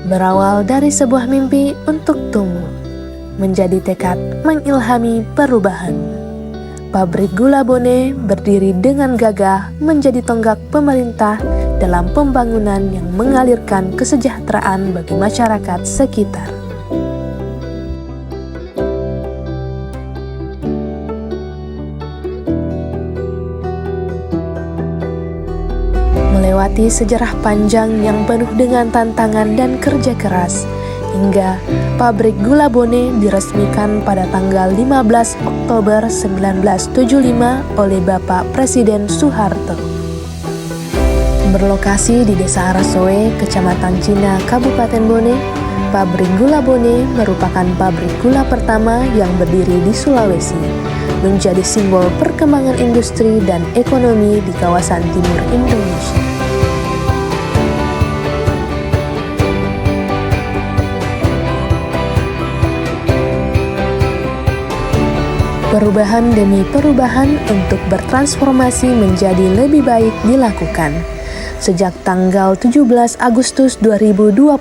Berawal dari sebuah mimpi untuk tumbuh, menjadi tekad mengilhami perubahan. Pabrik Gula Bone berdiri dengan gagah menjadi tonggak pemerintah dalam pembangunan yang mengalirkan kesejahteraan bagi masyarakat sekitar. Melewati sejarah panjang yang penuh dengan tantangan dan kerja keras, hingga pabrik Gula Bone diresmikan pada tanggal 15 Oktober 1975 oleh Bapak Presiden Soeharto. Berlokasi di Desa Arasoe, Kecamatan Cina, Kabupaten Bone, pabrik Gula Bone merupakan pabrik gula pertama yang berdiri di Sulawesi, menjadi simbol perkembangan industri dan ekonomi di kawasan timur Indonesia. Perubahan demi perubahan untuk bertransformasi menjadi lebih baik dilakukan. Sejak tanggal 17 Agustus 2021,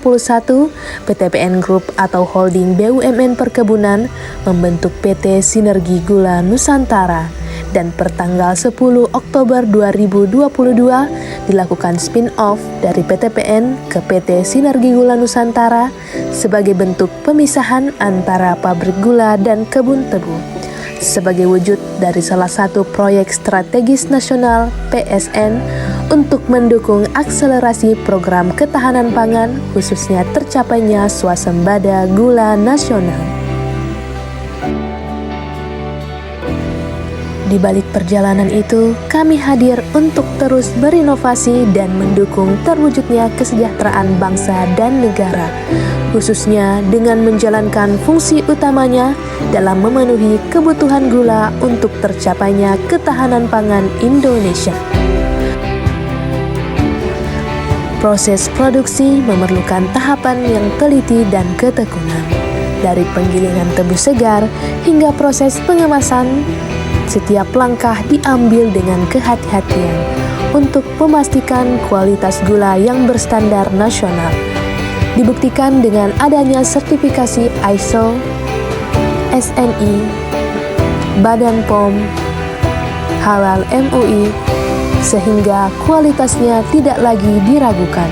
PTPN Group atau Holding BUMN Perkebunan membentuk PT Sinergi Gula Nusantara, dan pertanggal 10 Oktober 2022 dilakukan spin-off dari PTPN ke PT Sinergi Gula Nusantara sebagai bentuk pemisahan antara pabrik gula dan kebun tebu, sebagai wujud dari salah satu proyek strategis nasional PSN untuk mendukung akselerasi program ketahanan pangan, khususnya tercapainya swasembada gula nasional. Di balik perjalanan itu, kami hadir untuk terus berinovasi dan mendukung terwujudnya kesejahteraan bangsa dan negara, khususnya dengan menjalankan fungsi utamanya dalam memenuhi kebutuhan gula untuk tercapainya ketahanan pangan Indonesia. Proses produksi memerlukan tahapan yang teliti dan ketekunan, dari penggilingan tebu segar hingga proses pengemasan. Setiap langkah diambil dengan kehati-hatian untuk memastikan kualitas gula yang berstandar nasional. Dibuktikan dengan adanya sertifikasi ISO, SNI, Badan POM, Halal MUI, sehingga kualitasnya tidak lagi diragukan.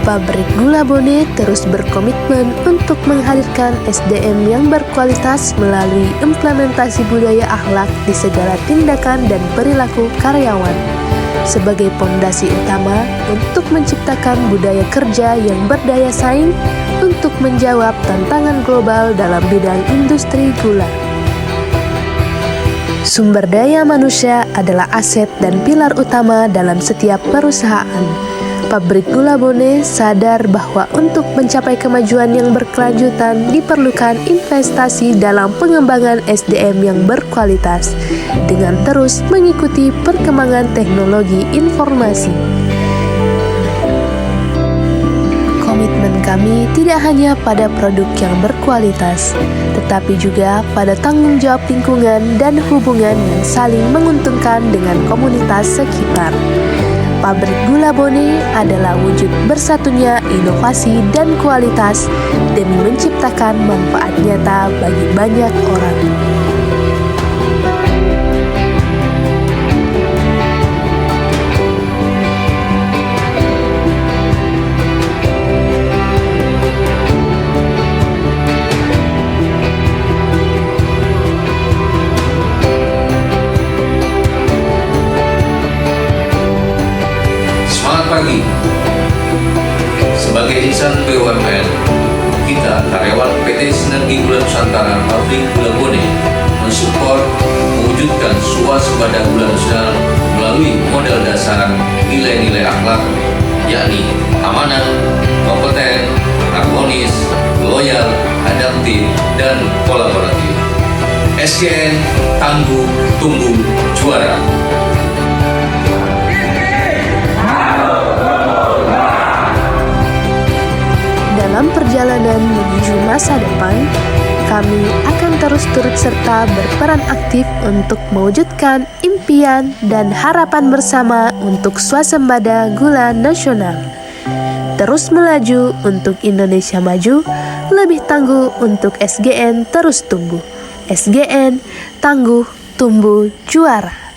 Pabrik Gula Bone terus berkomitmen untuk menghadirkan SDM yang berkualitas melalui implementasi budaya akhlak di segala tindakan dan perilaku karyawan, sebagai pondasi utama untuk menciptakan budaya kerja yang berdaya saing untuk menjawab tantangan global dalam bidang industri gula. Sumber daya manusia adalah aset dan pilar utama dalam setiap perusahaan. Pabrik Gula Bone sadar bahwa untuk mencapai kemajuan yang berkelanjutan diperlukan investasi dalam pengembangan SDM yang berkualitas dengan terus mengikuti perkembangan teknologi informasi. Komitmen kami tidak hanya pada produk yang berkualitas, tetapi juga pada tanggung jawab lingkungan dan hubungan yang saling menguntungkan dengan komunitas sekitar. Pabrik Gula Bone adalah wujud bersatunya inovasi dan kualitas demi menciptakan manfaat nyata bagi banyak orang. Pagi. Sebagai insan BUMN, kita karyawan PT Sinergi Gula Nusantara Pabrik Gula Bone mensupport mewujudkan swasembada gula nasional melalui modal dasar nilai-nilai akhlak, yakni amanah, kompeten, harmonis, loyal, adaptif, dan kolaboratif. SGN, tangguh, tumbuh, juara. Dalam perjalanan menuju masa depan, kami akan terus turut serta berperan aktif untuk mewujudkan impian dan harapan bersama untuk swasembada gula nasional. Terus melaju untuk Indonesia maju, lebih tangguh untuk SGN terus tumbuh. SGN, tangguh, tumbuh, juara.